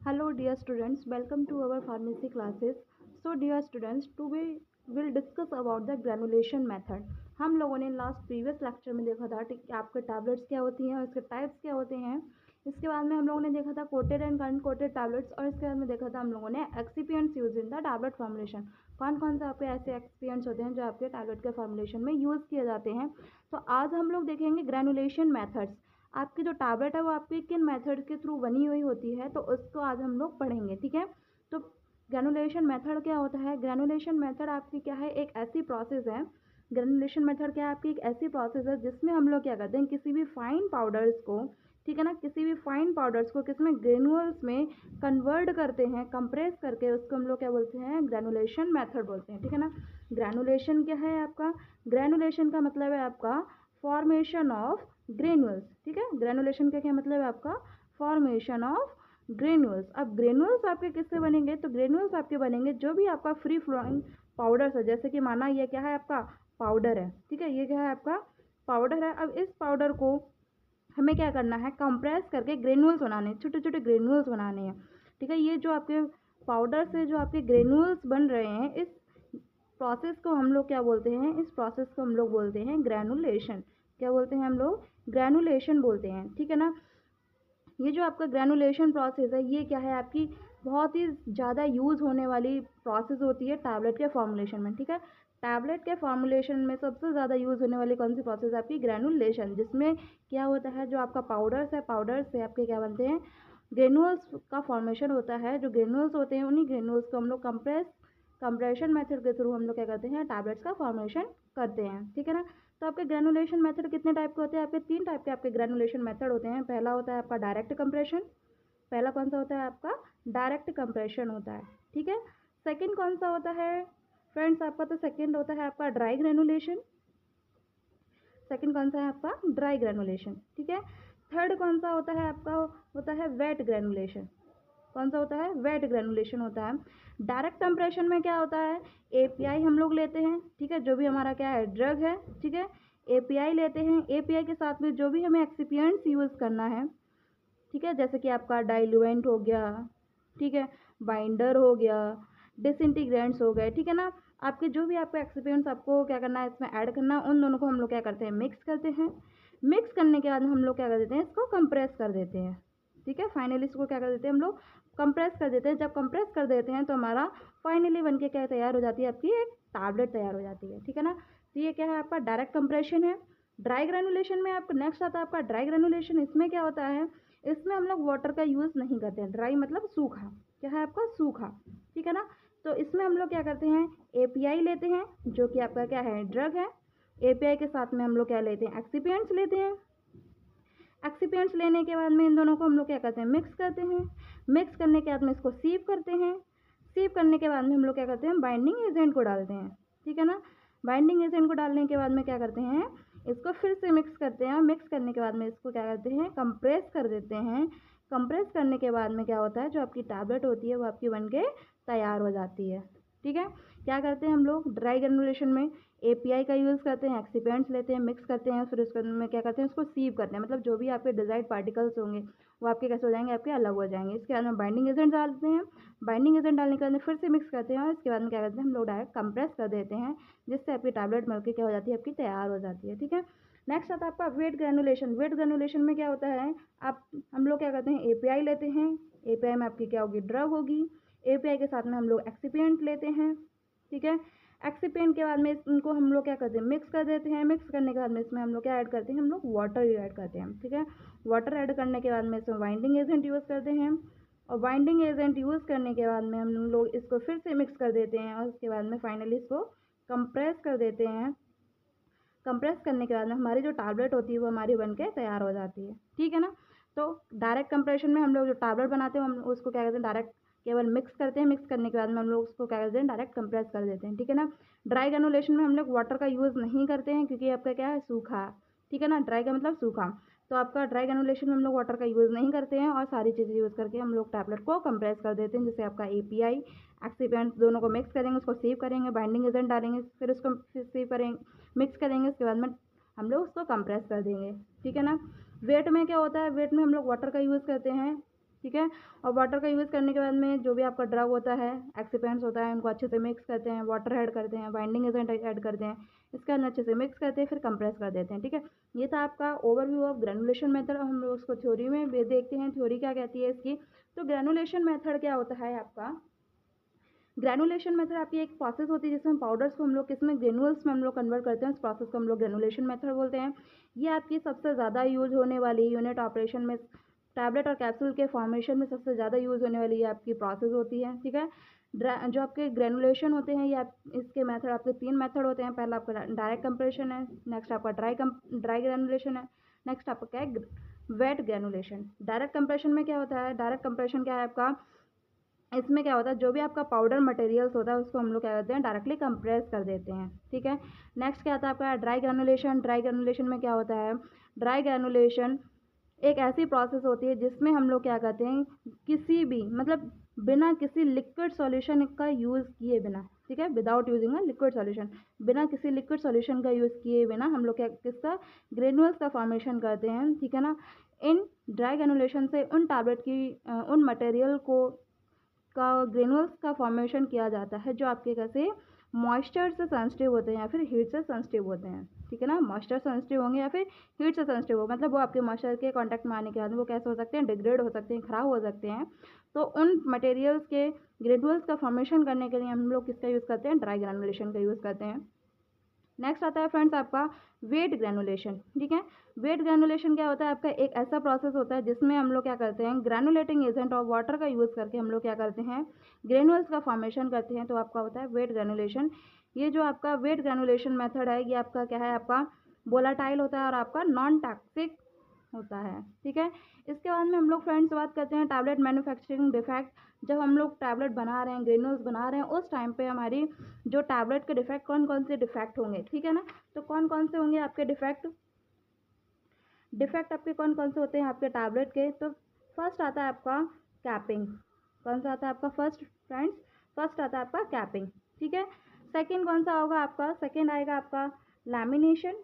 Hello dear students, welcome to our pharmacy classes. So dear students, today we will discuss about the granulation method. हम लोगों ने last previous lecture में देखा था कि आपके टैबलेट्स क्या होती हैं और इसके टाइप्स क्या होते हैं। इसके बाद में हम लोगों ने देखा था कोटेड एंड अनकोटेड टैबलेट्स और इसके बाद में देखा था हम लोगों ने excipients use in the tablet formulation. कौन कौन से आपके ऐसे एक्सपीरियंस होते हैं जो आपके टैबलेट के फॉर्मुलेशन में यूज़ किए जाते हैं। तो आज हम लोग देखेंगे ग्रेनुलेशन मेथड्स। आपकी जो टैबलेट है वो आपकी किन मेथड के थ्रू बनी हुई होती है, तो उसको आज हम लोग पढ़ेंगे। ठीक है, तो ग्रेनुलेशन मेथड क्या होता है। ग्रेनुलेशन मेथड आपकी क्या है, एक ऐसी प्रोसेस है। ग्रेनुलेशन मेथड क्या है, आपकी एक ऐसी प्रोसेस है जिसमें हम लोग क्या करते हैं, किसी भी फाइन पाउडर्स को, ठीक है ना, किसी भी फाइन पाउडर्स को किसमें, ग्रेनुअल्स में कन्वर्ट करते हैं, कंप्रेस करके उसको हम लोग क्या बोलते हैं, ग्रेनुलेशन मेथड बोलते हैं। ठीक है ना, ग्रेनुलेशन क्या है आपका, ग्रेनुलेशन का मतलब है आपका फॉर्मेशन ऑफ ग्रेनुअल्स। ठीक है, ग्रेनुलेशन का क्या मतलब है आपका, फॉर्मेशन ऑफ ग्रेनुअल्स। अब ग्रेनुअल्स आपके किससे बनेंगे, तो ग्रेनुअल्स आपके बनेंगे जो भी आपका फ्री फ्लोइंग पाउडर्स है। जैसे कि माना ये क्या है आपका पाउडर है, ठीक है, ये क्या है आपका पाउडर है। अब इस पाउडर को हमें क्या करना है, कंप्रेस करके ग्रेनुअल्स बनाने, छोटे छोटे ग्रेनुअल्स बनाने हैं। ठीक है, ये जो आपके पाउडर से जो आपके ग्रेनुअल्स बन रहे हैं, इस प्रोसेस को हम लोग क्या बोलते हैं, इस प्रोसेस को हम लोग बोलते हैं ग्रेनुलेशन। क्या बोलते हैं हम लोग, ग्रेनुलेशन बोलते हैं। ठीक है ना, ये जो आपका ग्रेनुलेशन प्रोसेस है ये क्या है, आपकी बहुत ही ज़्यादा यूज़ होने वाली प्रोसेस होती है टैबलेट के फॉर्मुलेशन में। ठीक है, टैबलेट के फॉर्मुलेशन में सबसे ज़्यादा यूज़ होने वाली कौन सी प्रोसेस है आपकी, ग्रेनुलेशन। जिसमें क्या होता है, जो आपका पाउडर्स है, पाउडर से आपके क्या बनते हैं, ग्रेनुअल्स का फॉर्मेशन होता है। जो ग्रेनुअल्स होते हैं उन्हीं ग्रेनुअल्स को हम लोग कंप्रेशन मेथड के थ्रू हम लोग क्या करते हैं, टैबलेट्स का फॉर्मेशन करते हैं। ठीक है ना, तो आपके ग्रेनुलेशन मेथड कितने टाइप के होते हैं, आपके तीन टाइप के आपके ग्रेनुलेशन मेथड होते हैं। पहला होता है आपका डायरेक्ट कंप्रेशन, पहला कौन सा होता है आपका, डायरेक्ट कंप्रेशन होता है। ठीक है, सेकंड कौन सा होता है फ्रेंड्स आपका, तो सेकंड होता है आपका ड्राई ग्रेनुलेशन। सेकंड कौन सा है आपका, ड्राई ग्रेनुलेशन। ठीक है, थर्ड कौन सा होता है आपका, होता है वेट ग्रेनुलेशन। कौन सा होता है, वेट ग्रेनुलेशन होता है। डायरेक्ट कंप्रेशन में क्या होता है, एपीआई हम लोग लेते हैं, ठीक है, जो भी हमारा क्या है ड्रग है, ठीक है, एपीआई लेते हैं। एपीआई के साथ में जो भी हमें एक्सिपिएंट्स यूज़ करना है, ठीक है, जैसे कि आपका डाइल्यूएंट हो गया, ठीक है, बाइंडर हो गया, डिसइंटीग्रेंट्स हो गए। ठीक है ना, आपके जो भी आपके एक्सिपिएंट्स आपको क्या करना है इसमें ऐड करना है, उन दोनों को हम लोग क्या करते हैं, मिक्स करते हैं। मिक्स करने के बाद हम लोग क्या कर देते हैं, इसको कंप्रेस कर देते हैं। ठीक है, फाइनली इसको क्या कर देते हैं हम लोग, कंप्रेस कर देते हैं। जब कंप्रेस कर देते हैं तो हमारा फाइनली बन के क्या तैयार हो जाती है, आपकी एक टैबलेट तैयार हो जाती है। ठीक है ना, तो ये क्या है आपका डायरेक्ट कंप्रेशन है। ड्राई ग्रेनुलेशन में आपका नेक्स्ट आता है आपका ड्राई ग्रेनुलेशन। इसमें क्या होता है, इसमें हम लोग वाटर का यूज़ नहीं करते हैं। ड्राई मतलब सूखा, क्या है आपका सूखा। ठीक है ना, तो इसमें हम लोग क्या करते हैं, एपीआई लेते हैं जो कि आपका क्या है ड्रग है। एपीआई के साथ में हम लोग क्या लेते हैं, एक्सिपिएंट्स लेते हैं। एक्सिपिएंट्स लेने के बाद में इन दोनों को हम लोग क्या करते हैं, मिक्स करते हैं। मिक्स करने के बाद में इसको सीव करते हैं। सीव करने के बाद में हम लोग क्या करते हैं, बाइंडिंग एजेंट को डालते हैं। ठीक है ना, बाइंडिंग एजेंट को डालने के बाद में क्या करते हैं, इसको फिर से मिक्स करते हैं। और मिक्स करने के बाद में इसको क्या करते हैं, कंप्रेस कर देते हैं। कंप्रेस करने के बाद में क्या होता है, जो आपकी टैबलेट होती है वो आपकी बन के तैयार हो जाती है। ठीक है, क्या करते हैं हम लोग ड्राई ग्रेनुलेशन में, एपीआई का यूज़ करते हैं, एक्सिपिएंट्स लेते हैं, मिक्स करते हैं, फिर उसके में क्या करते हैं, उसको सीव करते हैं। मतलब जो भी आपके डिजाइड पार्टिकल्स होंगे वो आपके कैसे हो जाएंगे, आपके अलग हो जाएंगे। इसके बाद में बाइंडिंग एजेंट डालते हैं। बाइंडिंग एजेंट डालने के बाद में फिर से मिक्स करते हैं और इसके बाद में क्या करते हैं, हम लोग डायरेक्ट कंप्रेस कर देते हैं, जिससे आपकी टैबलेट मिलकर क्या हो जाती है, आपकी तैयार हो जाती है। ठीक है, नेक्स्ट आता है आपका वेट ग्रेनुलेशन। वेट ग्रेनुलेशन में क्या होता है, आप हम लोग क्या करते हैं, एपीआई लेते हैं। एपीआई में आपकी क्या होगी, ड्रग होगी। एपीआई के साथ में हम लोग एक्सिपिएंट लेते हैं। ठीक है, एक्सिपिएंट के बाद में इनको हम लोग क्या करते हैं, मिक्स कर देते हैं। मिक्स करने के बाद में इसमें हम लोग क्या ऐड करते हैं, हम लोग वाटर ऐड करते हैं। ठीक है, वाटर ऐड करने के बाद में इसमें बाइंडिंग एजेंट यूज़ करते हैं। और बाइंडिंग एजेंट यूज़ करने के बाद में हम लोग इसको फिर से मिक्स कर देते हैं और उसके बाद में फाइनली इसको कंप्रेस कर देते हैं। कंप्रेस करने के बाद में हमारी जो टैबलेट होती है वो हमारी बन के तैयार हो जाती है। ठीक है ना, तो डायरेक्ट कंप्रेशन में हम लोग जो टैबलेट बनाते हैं हम उसको क्या करते हैं, डायरेक्ट केवल मिक्स करते हैं। मिक्स करने के बाद में हम लोग उसको क्या करते हैं, डायरेक्ट कंप्रेस कर देते हैं। ठीक है ना, ड्राई ग्रेनुलेशन में हम लोग वाटर का यूज़ नहीं करते हैं क्योंकि आपका क्या है, सूखा। ठीक है ना, ड्राई का मतलब सूखा। तो आपका ड्राई ग्रेनुलेशन में हम लोग वाटर का यूज़ नहीं करते हैं और सारी चीज़ें यूज़ करके हम लोग टैबलेट को कंप्रेस कर देते हैं। जैसे आपका एपीआई एक्सिपिएंट्स दोनों को मिक्स करेंगे, उसको सीव करेंगे, बाइंडिंग एजेंट डालेंगे, फिर उसको फिर सीव करेंगे, मिक्स करेंगे, उसके बाद में हम लोग उसको कंप्रेस कर देंगे। ठीक है ना, वेट में क्या होता है, वेट में हम लोग वाटर का यूज़ करते हैं। ठीक है। और वाटर का यूज़ करने के बाद में जो भी आपका ड्रग होता है, एक्सिपेंट्स होता है, उनको अच्छे से मिक्स करते हैं, वाटर ऐड करते हैं, बाइंडिंग एजेंट ऐड करते हैं, इसके अंदर अच्छे से मिक्स करते हैं, फिर कंप्रेस कर देते हैं। ठीक है, ये था आपका ओवरव्यू ऑफ ग्रेनुलेशन मेथड। हम लोग उसको थ्योरी में देखते हैं, थ्योरी क्या कहती है इसकी। तो ग्रेनुलेशन मेथड क्या होता है आपका, ग्रेनुलेशन मेथड आपकी एक प्रोसेस होती है जिसमें पाउडर्स को हम लोग किसमें ग्रेनुअल्स में हम लोग कन्वर्ट करते हैं। इस प्रोसेस को हम लोग ग्रेनुलेशन मेथड बोलते हैं। ये आपकी सबसे ज़्यादा यूज होने वाली यूनिट ऑपरेशन में, टैबलेट और कैप्सूल के फॉर्मेशन में सबसे ज़्यादा यूज़ होने वाली ये आपकी प्रोसेस होती है। ठीक है, जो आपके ग्रेनुलेशन होते हैं, ये आप इसके मेथड आपके 3 मेथड होते हैं। पहला आपका डायरेक्ट कंप्रेशन है, नेक्स्ट आपका ड्राई ग्रेनुलेशन है, नेक्स्ट आपका क्या है, वेट ग्रेनुलेशन। डायरेक्ट कंप्रेशन में क्या होता है, डायरेक्ट कंप्रेशन क्या है आपका, इसमें क्या होता है, जो भी आपका पाउडर मटेरियल्स होता है उसको हम लोग क्या करते हैं, डायरेक्टली कंप्रेस कर देते हैं। ठीक है, नेक्स्ट क्या आता है आपका ड्राई ग्रेनुलेशन। ड्राई ग्रेनुलेशन में क्या होता है, ड्राई ग्रेनुलेशन एक ऐसी प्रोसेस होती है जिसमें हम लोग क्या करते हैं, किसी भी मतलब बिना किसी लिक्विड सॉल्यूशन का यूज़ किए बिना, ठीक है, without using a liquid solution, बिना किसी लिक्विड सॉल्यूशन का यूज़ किए बिना हम लोग क्या किसका ग्रेनुअल्स का फॉर्मेशन करते हैं। ठीक है ना, इन ड्राई ग्रेनुलेशन से उन टैबलेट की उन मटेरियल को का ग्रेनुअल्स का फॉर्मेशन किया जाता है जो आपके कैसे मॉइस्चर से सेंसिटिव होते हैं या फिर हीट से सेंसिटिव होते हैं। ठीक है ना, मॉइस्चर सेंसिटिव होंगे या फिर हीट से सेंसिटिव हो, मतलब वो आपके मॉइस्चर के कांटेक्ट में आने के बाद वो कैसे हो सकते हैं, डिग्रेड हो सकते हैं, ख़राब हो सकते हैं। तो उन मटेरियल्स के ग्रेनुअल्स का फॉर्मेशन करने के लिए हम लोग किसका यूज़ करते हैं, ड्राई ग्रेनुलेशन का यूज़ करते हैं। नेक्स्ट आता है फ्रेंड्स आपका वेट ग्रेनुलेशन। ठीक है, वेट ग्रेनुलेशन क्या होता है आपका, एक ऐसा प्रोसेस होता है जिसमें हम लोग क्या करते हैं, ग्रेनुलेटिंग एजेंट और वाटर का यूज़ करके हम लोग क्या करते हैं, ग्रेनुअल्स का फॉर्मेशन करते हैं। तो आपका होता है वेट ग्रेनुलेशन। ये जो आपका वेट ग्रेनुलेशन मेथड है, ये आपका क्या है, आपका वोलाटाइल होता है और आपका नॉन टॉक्सिक होता है। ठीक है, इसके बाद में हम लोग फ्रेंड्स बात करते हैं टैबलेट मैन्युफैक्चरिंग डिफेक्ट। जब हम लोग टैबलेट बना रहे हैं, ग्रेनुअल्स बना रहे हैं, उस टाइम पे हमारी जो टैबलेट के डिफेक्ट, कौन कौन से डिफेक्ट होंगे। ठीक है ना, तो कौन कौन से होंगे आपके डिफेक्ट, डिफेक्ट आपके कौन कौन से होते हैं आपके टैबलेट के। तो फर्स्ट आता है आपका कैपिंग। कौन सा आता है आपका फर्स्ट फ्रेंड्स, फर्स्ट आता है आपका कैपिंग। ठीक है, सेकंड कौन सा होगा आपका, सेकंड आएगा आपका लैमिनेशन।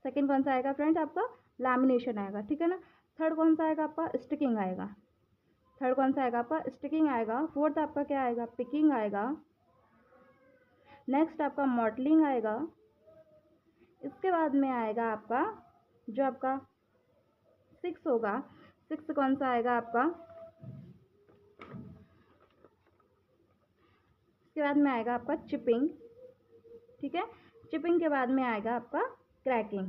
सेकंड कौन सा आएगा फ्रेंड्स आपका, लैमिनेशन आएगा। ठीक है ना, थर्ड कौन सा आएगा आपका, स्टिकिंग आएगा। थर्ड कौन सा आएगा आपका, स्टिकिंग आएगा। फोर्थ आपका क्या आएगा, पिकिंग आएगा। नेक्स्ट आपका मॉटलिंग आएगा। इसके बाद में आएगा आपका जो आपका सिक्स होगा, सिक्स कौन सा आएगा आपका, इसके बाद में आएगा आपका चिपिंग। ठीक है, चिपिंग के बाद में आएगा आपका क्रैकिंग।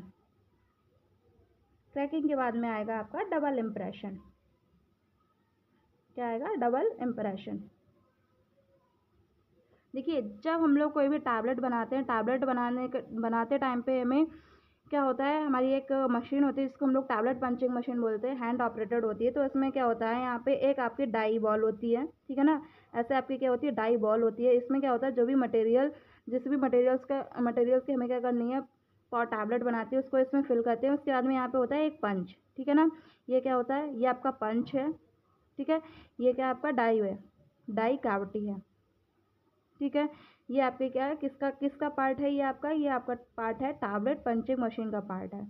क्रैकिंग के बाद में आएगा आपका डबल इम्प्रेशन। क्या आएगा, डबल इम्प्रेशन। देखिए, जब हम लोग कोई भी टैबलेट बनाते हैं, टैबलेट बनाते टाइम पे हमें क्या होता है, हमारी एक मशीन होती है जिसको हम लोग टैबलेट पंचिंग मशीन बोलते हैं, हैंड ऑपरेटेड होती है। तो इसमें क्या होता है, यहाँ पे एक आपकी डाई बॉल होती है। ठीक है ना, ऐसे आपकी क्या होती है, डाई बॉल होती है। इसमें क्या होता है, जो भी मटेरियल, जिस भी मटेरियल्स की हमें क्या करनी है, और टैबलेट बनाती है उसको इसमें फिल करते हैं। उसके बाद में यहाँ पे होता है एक पंच। ठीक है ना, ये क्या होता है, ये आपका पंच है। ठीक है, ये क्या आपका डाई है, डाई कैविटी है। ठीक है, ये आपके क्या है, किसका किसका पार्ट है, ये आपका पार्ट है, टैबलेट पंचिंग मशीन का पार्ट है।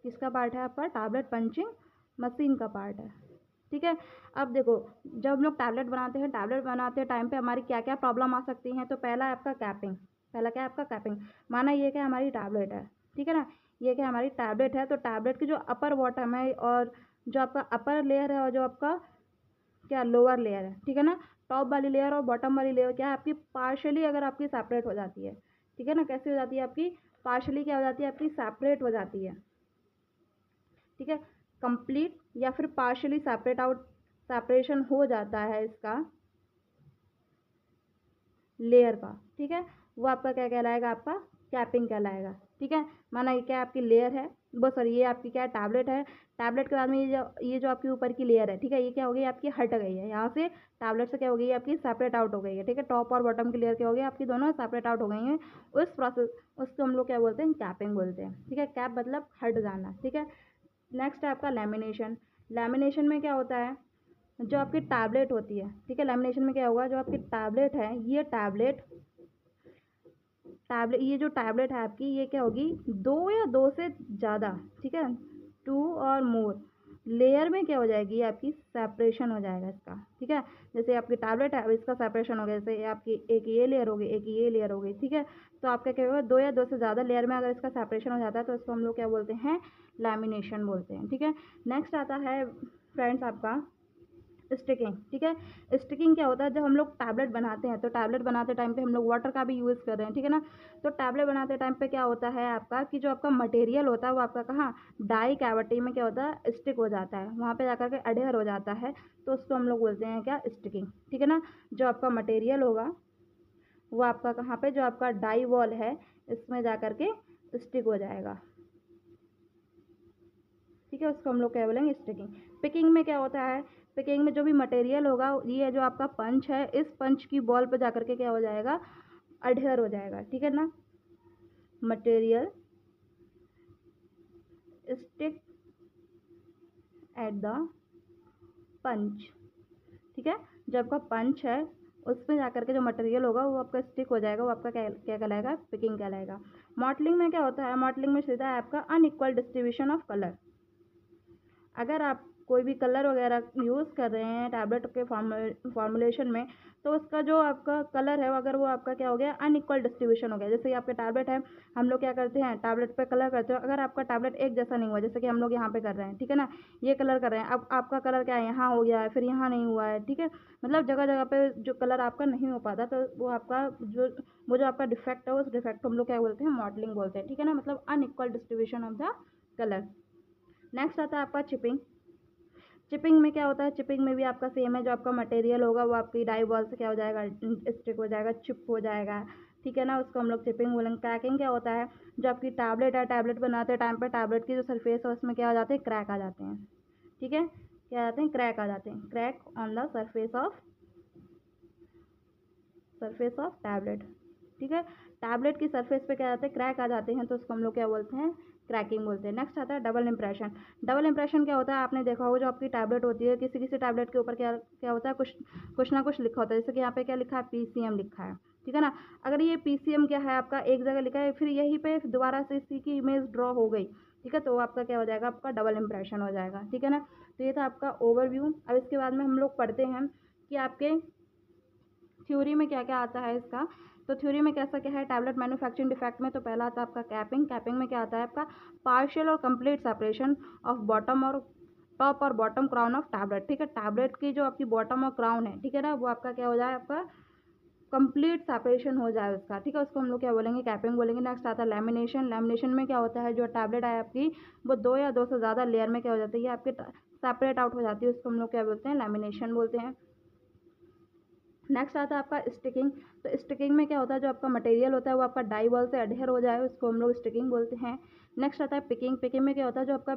किसका पार्ट है आपका, टैबलेट पंचिंग मशीन का पार्ट है। ठीक है, अब देखो, जब हम लोग टैबलेट बनाते हैं, टैबलेट बनाते टाइम पे हमारी क्या क्या प्रॉब्लम आ सकती हैं। तो पहला है आपका कैपिंग। पहला क्या है आपका कैपिंग, माना ये क्या हमारी टैबलेट है। ठीक है ना, ये क्या हमारी टैबलेट है। तो टैबलेट की जो अपर बॉटम है और जो आपका अपर लेयर है और जो आपका क्या लोअर लेयर है, ठीक है ना, टॉप वाली लेयर और बॉटम वाली लेयर क्या है आपकी, पार्शली अगर आपकी सेपरेट हो जाती है। ठीक है ना, कैसे हो जाती है आपकी, पार्शली क्या हो जाती है आपकी, सेपरेट हो जाती है। ठीक है, कंप्लीट या फिर पार्शली सेपरेशन हो जाता है इसका लेयर का। ठीक है, वो आपका क्या कहलाएगा, आपका कैपिंग कहलाएगा। ठीक है, माना ये क्या आपकी लेयर है, वो सॉरी ये आपकी क्या है, टैबलेट है। टैबलेट के बाद में ये जो आपकी ऊपर की लेयर है, ठीक है, ये क्या हो गई आपकी, हट गई है यहाँ से, टैबलेट से क्या हो गई है आपकी, सेपरेट आउट हो गई है। ठीक है, टॉप और बॉटम की लेयर क्या हो गई आपकी, दोनों सेपरेट आउट हो गई हैं। उस प्रोसेस उसको हम लोग क्या बोलते हैं, कैपिंग बोलते हैं। ठीक है, कैप मतलब हट जाना। ठीक है, नेक्स्ट है आपका लैमिनेशन। लैमिनेशन में क्या होता है, जो आपकी टैबलेट होती है, ठीक है, लैमिनेशन में क्या होगा, जो आपकी टैबलेट है, ये जो टैबलेट है आपकी, ये क्या होगी, दो या दो से ज़्यादा, ठीक है, टू और मोर लेयर में क्या हो जाएगी, आपकी सेपरेशन हो जाएगा इसका, ठीक है। जैसे आपकी टैबलेट है, अब इसका सेपरेशन हो गया, जैसे आपकी एक ये लेयर हो गई, एक ये लेयर हो गई, ठीक है। तो आपका क्या होगा, दो या दो से ज़्यादा लेयर में अगर इसका सेपरेशन हो जाता है तो इसको हम लोग क्या बोलते हैं, लैमिनेशन बोलते हैं, ठीक है। नेक्स्ट आता है फ्रेंड्स आपका स्टिकिंग, ठीक है। स्टिकिंग क्या होता है, जब हम लोग टैबलेट बनाते हैं तो टैबलेट बनाते टाइम पे हम लोग वाटर का भी यूज़ कर रहे हैं, ठीक है ना। तो टैबलेट बनाते टाइम पे क्या होता है आपका कि जो आपका मटेरियल होता है वो आपका कहाँ, डाई कैविटी में क्या होता है, स्टिक हो जाता है, वहाँ पे जाकर के अडेयर हो जाता है, तो उसको हम लोग बोलते हैं क्या, स्टिकिंग, ठीक है ना। जो आपका मटेरियल होगा वो आपका कहाँ पे, जो आपका डाई वॉल है इसमें जा कर के स्टिक हो जाएगा, ठीक है। उसको हम लोग क्या बोलेंगे, स्टिकिंग। पिकिंग में क्या होता है, पिकिंग में जो भी मटेरियल होगा, ये जो आपका पंच है, इस पंच की बॉल पे जाकर के क्या हो जाएगा, अडहेयर हो जाएगा, ठीक है ना। मटेरियल स्टिक एट द पंच, ठीक है। जो आपका पंच है उसमें जाकर के जो मटेरियल होगा वो आपका स्टिक हो जाएगा, वो आपका क्या क्या कहलाएगा, पिकिंग कहलाएगा। मॉडलिंग में क्या होता है, मॉडलिंग में सीधा है आपका अनइक्वल डिस्ट्रीब्यूशन ऑफ कलर। अगर आप कोई भी कलर वगैरह यूज़ कर रहे हैं टैबलेट के फॉर्मुलेशन में, तो उसका जो आपका कलर है अगर वो आपका क्या हो गया, अनइक्वल डिस्ट्रीब्यूशन हो गया। जैसे कि आपके टैबलेट है, हम लोग क्या करते हैं, टैबलेट पे कलर करते हो, अगर आपका टैबलेट एक जैसा नहीं हुआ, जैसे कि हम लोग यहाँ पे कर रहे हैं, ठीक है ना, ये कलर कर रहे हैं, अब आपका कलर क्या है, यहाँ हो गया है, फिर यहाँ नहीं हुआ है, ठीक है। मतलब जगह जगह पे जो कलर आपका नहीं हो पाता, तो वो आपका जो आपका डिफेक्ट है, उस डिफेक्ट को हम लोग क्या बोलते हैं, मॉडलिंग बोलते हैं, ठीक है ना। मतलब unequal distribution of the colour. Next आता है आपका चिपिंग। चिपिंग में क्या होता है, चिपिंग में भी आपका सेम है, जो आपका मटेरियल होगा वो आपकी डाई बॉल से क्या हो जाएगा, स्टिक हो जाएगा, चिप हो जाएगा, ठीक है ना। उसको हम लोग चिपिंग बोलेंगे। क्रैकिंग क्या होता है, जो आपकी टैबलेट है, टैबलेट बनाते टाइम पर टैबलेट की जो सरफेस है उसमें क्या हो जाते हैं, क्रैक आ जाते हैं, ठीक है। क्या आ जाते हैं, क्रैक आ जाते हैं, crack on the surface of tablet, ठीक है। टैबलेट की सरफेस पे क्या आते हैं, क्रैक आ जाते हैं, तो उसको हम लोग क्या बोलते हैं, क्रैकिंग बोलते हैं। नेक्स्ट आता है डबल इंप्रेशन। डबल इंप्रेशन क्या होता है, आपने देखा होगा जो आपकी टैबलेट होती है, किसी किसी टैबलेट के ऊपर क्या क्या होता है, कुछ ना कुछ लिखा होता है, जैसे कि यहाँ पे क्या लिखा है, PCM लिखा है, ठीक है ना। अगर ये PCM क्या है आपका, एक जगह लिखा है, फिर यहीं पे दोबारा से इसी की इमेज ड्रॉ हो गई, ठीक है, तो आपका क्या हो जाएगा, आपका डबल इंप्रेशन हो जाएगा, ठीक है ना। तो ये था आपका ओवरव्यू। अब इसके बाद में हम लोग पढ़ते हैं कि आपके थ्योरी में क्या क्या आता है इसका। तो थ्योरी में कैसा क्या है, टैबलेट मैन्युफैक्चरिंग डिफेक्ट में तो पहला आता है आपका कैपिंग। कैपिंग में क्या आता है आपका, पार्शियल और कंप्लीट सेपरेशन ऑफ बॉटम और टॉप और बॉटम क्राउन ऑफ टैबलेट, ठीक है। टैबलेट की जो आपकी बॉटम और क्राउन है, ठीक है ना, वो आपका क्या हो जाए, आपका कंप्लीट सेपरेशन हो जाए उसका, ठीक है, उसको हम लोग क्या बोलेंगे, कैपिंग बोलेंगे। नेक्स्ट आता है लैमिनेशन। लैमिनेशन में क्या होता है, जो टैबलेट है आपकी वो दो या दो से ज़्यादा लेयर में क्या हो जाती है, आपके सेपरेट आउट हो जाती है, उसको हम लोग क्या बोलते हैं, लैमिनेशन बोलते हैं। नेक्स्ट आता है आपका स्टिकिंग। तो स्टिकिंग में क्या होता है, जो आपका मटेरियल होता है वो आपका डाई बॉल से अडहेयर हो जाए, उसको हम लोग स्टिकिंग बोलते हैं। नेक्स्ट आता है पिकिंग। पिकिंग में क्या होता है, जो आपका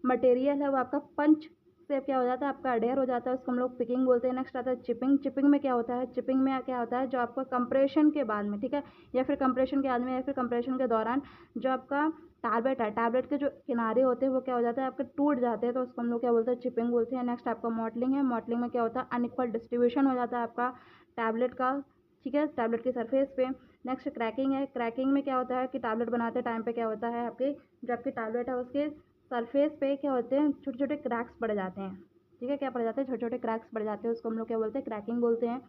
मटेरियल है वो आपका पंच से क्या हो जाता है, आपका अडहेयर हो जाता है, उसको हम लोग पिकिंग बोलते हैं। नेक्स्ट आता है चिपिंग। चिपिंग में क्या होता है, चिपिंग में क्या होता है, जो आपका कंप्रेशन के बाद में, ठीक है, या फिर कंप्रेशन के बाद में या फिर कंप्रेशन के दौरान जो आपका टैबलेट है, टैबलेट के जो किनारे होते हैं वो क्या हो जाता है, आपके टूट जाते हैं, तो उसको हम लोग क्या बोलते हैं, चिपिंग बोलते हैं। नेक्स्ट आपका मॉडलिंग है। मॉडलिंग में क्या होता है, अनइक्वल डिस्ट्रीब्यूशन हो जाता है आपका टैबलेट का, ठीक है, टैबलेट की सरफेस पे। नेक्स्ट क्रैकिंग है। क्रैकिंग में क्या होता है कि टैबलेट बनाते टाइम पे क्या होता है, आपके जो आपकी टैबलेट है उसके सरफेस पे क्या होते हैं, छोटे छोटे क्रैक्स पड़ जाते हैं, ठीक है, क्या पड़ जाते हैं, छोटे छोटे क्रैक्स पड़ जाते हैं, उसको हम लोग क्या बोलते हैं, क्रैकिंग बोलते हैं।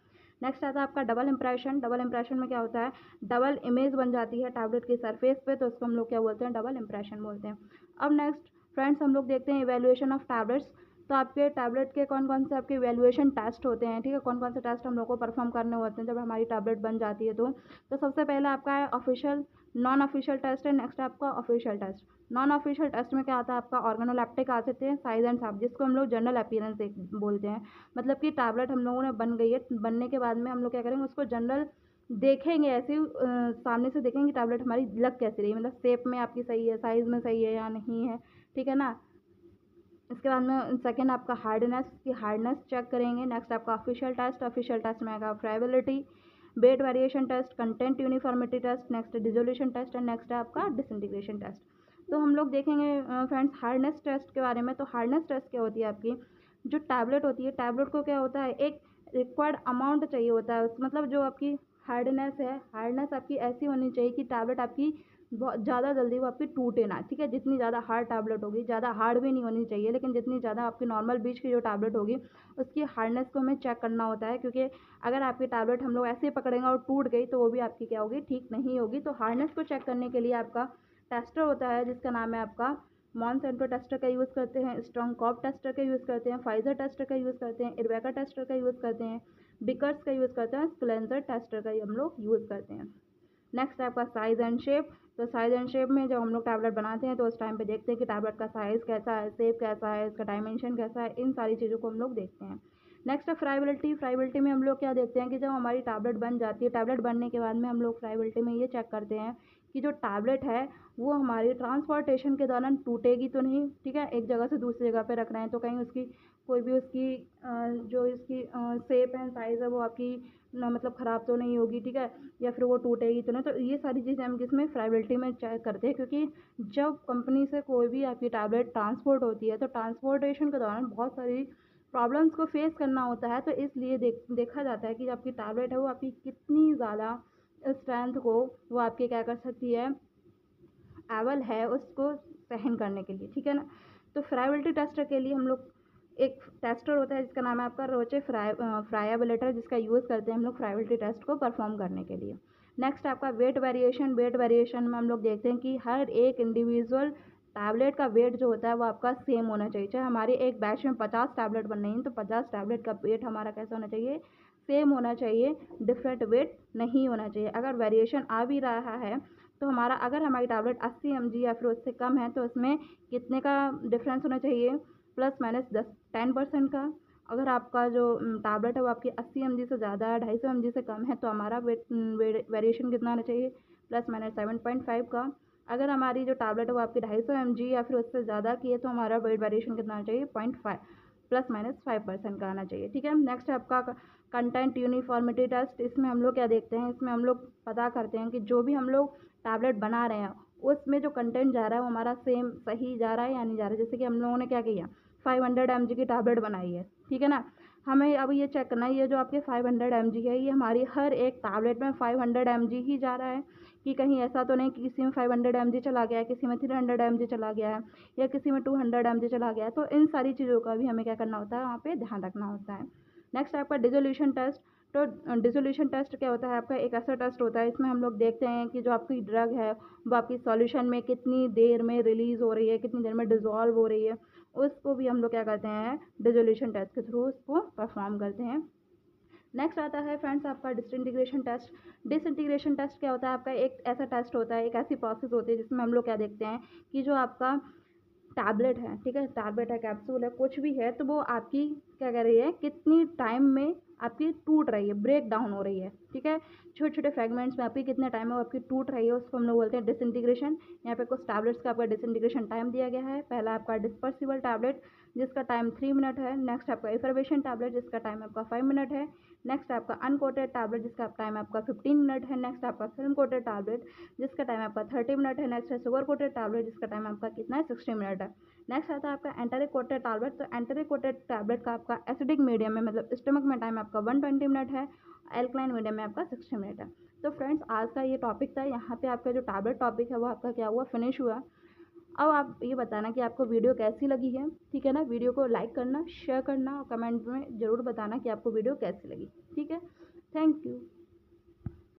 नेक्स्ट आता है आपका डबल इंप्रेशन। डबल इंप्रेशन में क्या होता है, डबल इमेज बन जाती है टैबलेट की सरफेस पे, तो उसको हम लोग क्या बोलते हैं, डबल इंप्रेशन बोलते हैं। अब नेक्स्ट फ्रेंड्स हम लोग देखते हैं इवेल्युएशन ऑफ टैबलेट्स। तो आपके टैबलेट के कौन कौन से आपके इवेल्युएशन टेस्ट होते हैं, ठीक है, कौन कौन से टेस्ट हम लोग को परफॉर्म करने होते हैं जब हमारी टैबलेट बन जाती है। तो सबसे पहले आपका है ऑफिशियल, नॉन ऑफिशियल टेस्ट है। नेक्स्ट आपका official test. Non official test में क्या आता है, आपका ऑर्गेनोलेप्टिक आते हैं, साइज एंड साफ, जिसको हम लोग जनरल अपीयरेंस बोलते हैं। मतलब कि टैबलेट हम लोगों ने बन गई है, बनने के बाद में हम लोग क्या करेंगे, उसको जनरल देखेंगे, ऐसे सामने से देखेंगे टैबलेट हमारी लग कैसी रही, मतलब शेप में आपकी सही है, साइज़ में सही है या नहीं है, ठीक है ना। इसके बाद में सेकेंड आपका हार्डनेस की हार्डनेस चेक करेंगे। नेक्स्ट आपका ऑफिशियल टेस्ट। ऑफिशियल टेस्ट में आएगा friability, weight variation test, content uniformity test, next dissolution test and next है आपका डिसइंटीग्रेशन टेस्ट। तो हम लोग देखेंगे फ्रेंड्स हार्डनेस टेस्ट के बारे में। तो हार्डनेस टेस्ट क्या होती है, आपकी जो टैबलेट होती है, टैबलेट को क्या होता है, एक रिक्वायर्ड अमाउंट चाहिए होता है, मतलब जो आपकी हार्डनेस है, हार्डनेस आपकी ऐसी होनी चाहिए कि टैबलेट आपकी बहुत ज़्यादा जल्दी वो आपकी टूटे ना, ठीक है। जितनी ज़्यादा हार्ड टैबलेट होगी, ज़्यादा हार्ड भी नहीं होनी चाहिए, लेकिन जितनी ज़्यादा आपकी नॉर्मल बीच की जो टैबलेट होगी उसकी हार्डनेस को हमें चेक करना होता है, क्योंकि अगर आपकी टैबलेट हम लोग ऐसे ही पकड़ेंगे और टूट गई तो वो भी आपकी क्या होगी, ठीक नहीं होगी। तो हार्डनेस को चेक करने के लिए आपका टेस्टर होता है जिसका नाम है आपका मॉन्सेंटो टेस्टर का यूज़ करते हैं, स्ट्रॉन्ग कॉप टेस्टर का यूज़ करते हैं, फाइजर टेस्टर का यूज़ करते हैं, इरबेका टेस्टर का यूज़ करते हैं, बिकर्स का यूज़ करते हैं, स्क्लेंसर टेस्टर का ही हम लोग यूज़ करते हैं। नेक्स्ट है आपका साइज़ एंड शेप। तो साइज़ एंड शेप में जब हम लोग टैबलेट बनाते हैं तो उस टाइम पे देखते हैं कि टैबलेट का साइज़ कैसा है, शेप कैसा है, इसका डायमेंशन कैसा है, इन सारी चीज़ों को हम लोग देखते हैं। नेक्स्ट है फ्राइबिलिटी। फ्राइबिलिटी में हम लोग क्या देखते हैं कि जब हमारी टैबलेट बन जाती है, टैबलेट बनने के बाद में हम लोग फ्राइबिलिटी में ये चेक करते हैं कि जो टैबलेट है वो हमारी ट्रांसपोर्टेशन के दौरान टूटेगी तो नहीं, ठीक है। एक जगह से दूसरी जगह पे रख रहे हैं तो कहीं उसकी कोई भी उसकी जो इसकी शेप एंड साइज़ है वो आपकी मतलब ख़राब तो नहीं होगी, ठीक है, या फिर वो टूटेगी तो नहीं। तो ये सारी चीज़ें हम किसमें फ्राइबिलिटी में चेक करते हैं, क्योंकि जब कंपनी से कोई भी आपकी टैबलेट ट्रांसपोर्ट होती है तो ट्रांसपोर्टेशन के दौरान बहुत सारी प्रॉब्लम्स को फेस करना होता है। तो इसलिए देखा जाता है कि जो आपकी टैबलेट है वो आपकी कितनी ज़्यादा स्ट्रेंथ को वो आपके क्या कर सकती है, एबल है उसको सहन करने के लिए, ठीक है ना। तो फ्राइबिलिटी टेस्टर के लिए हम लोग एक टेस्टर होता है जिसका नाम है आपका रोचे फ्राइबिलिटर, जिसका यूज़ करते हैं हम लोग फ्राइबिलिटी टेस्ट को परफॉर्म करने के लिए। नेक्स्ट आपका वेट वेरिएशन। वेट वेरिएशन में हम लोग देखते हैं कि हर एक इंडिविजुअल टैबलेट का वेट जो होता है वो आपका सेम होना चाहिए। चाहे हमारी एक बैच में 50 टैबलेट बन रही हैं तो 50 टैबलेट का वेट हमारा कैसा होना चाहिए, सेम होना चाहिए, डिफरेंट वेट नहीं होना चाहिए। अगर वेरिएशन आ भी रहा है तो हमारा, अगर हमारी टैबलेट 80 mg या फिर उससे कम है तो उसमें कितने का डिफरेंस होना चाहिए, प्लस माइनस 10% का। अगर आपका जो टैबलेट है वो आपकी 80 mg से ज़्यादा है, 250 mg से कम है, तो हमारा वेरिएशन कितना होना चाहिए, प्लस माइनस 7.5 का। अगर हमारी जो टैबलेट है वो आपकी 250 mg या फिर उससे ज़्यादा की है तो हमारा वेट वेरिएशन कितना होना चाहिए, 0.5 प्लस माइनस 5% का आना चाहिए, ठीक है। नेक्स्ट है आपका कंटेंट यूनिफॉर्मिटी टेस्ट। इसमें हम लोग क्या देखते हैं, इसमें हम लोग पता करते हैं कि जो भी हम लोग टैबलेट बना रहे हैं उसमें जो कंटेंट जा रहा है वो हमारा सेम सही जा रहा है या नहीं जा रहा है। जैसे कि हम लोगों ने क्या किया, 500 mg की टैबलेट बनाई है, ठीक है ना। हमें अब ये चेक करना है ये जो आपके 500 mg है ये हमारी हर एक टैबलेट में 500 mg ही जा रहा है, कि कहीं ऐसा तो नहीं कि किसी में 500 mg चला गया है, किसी में 300 mg चला गया है, या किसी में 200 mg चला गया है। तो इन सारी चीज़ों का भी हमें क्या करना होता है, वहाँ पे ध्यान रखना होता है। नेक्स्ट आपका डिसोल्यूशन टेस्ट। तो डिसोल्यूशन टेस्ट क्या होता है, आपका एक ऐसा टेस्ट होता है इसमें हम लोग देखते हैं कि जो आपकी ड्रग है वो आपकी सॉल्यूशन में कितनी देर में रिलीज़ हो रही है, कितनी देर में डिज़ोल्व हो रही है, उसको भी हम लोग क्या करते हैं, डिसोल्यूशन टेस्ट के थ्रू उसको परफॉर्म करते हैं। नेक्स्ट आता है फ्रेंड्स आपका डिसइंटीग्रेशन टेस्ट। डिसइंटीग्रेशन टेस्ट क्या होता है, आपका एक ऐसा टेस्ट होता है, एक ऐसी प्रोसेस होती है जिसमें हम लोग क्या देखते हैं कि जो आपका टैबलेट है, ठीक है, टैबलेट है, कैप्सूल है, कुछ भी है, तो वो आपकी क्या कर रही है, कितनी टाइम में आपकी टूट रही है, ब्रेक डाउन हो रही है, ठीक है। छोटे छोटे फ्रेगमेंट्स में आपकी कितने टाइम में वो आपकी टूट रही है उसको हम लोग बोलते हैं डिसइंटीग्रेशन। यहाँ पे कुछ टैबलेट्स का आपका डिसइंटीग्रेशन टाइम दिया गया है। पहला आपका डिस्पर्सिबल टैबलेट जिसका टाइम 3 मिनट है। नेक्स्ट आपका इफर्वेशन टैबलेट जिसका टाइम आपका 5 मिनट है। नेक्स्ट आपका अनकोटेड टैबलेट जिसका टाइम आपका 15 मिनट है। नेक्स्ट आपका फिल्म कोटेड टैबलेट जिसका टाइम आपका 30 मिनट है। नेक्स्ट है शुगर कोटेड टैबलेट जिसका टाइम आपका कितना है, 60 मिनट है। नेक्स्ट आता है आपका एंटेरिक कोटेड टैबलेट। तो एंटेरिक कोटेड टैबलेट का आपका एसिडिक मीडियम में मतलब स्टमक में टाइम आपका 120 मिनट है, एल्कलाइन मीडियम में आपका 60 मिनट है। तो फ्रेंड्स आज का ये टॉपिक था, यहाँ पे आपका जो टैबलेट टॉपिक है वो आपका क्या हुआ, फिनिश हुआ। अब आप ये बताना कि आपको वीडियो कैसी लगी है, ठीक है ना। वीडियो को लाइक करना, शेयर करना और कमेंट में ज़रूर बताना कि आपको वीडियो कैसी लगी, ठीक है। Thank you.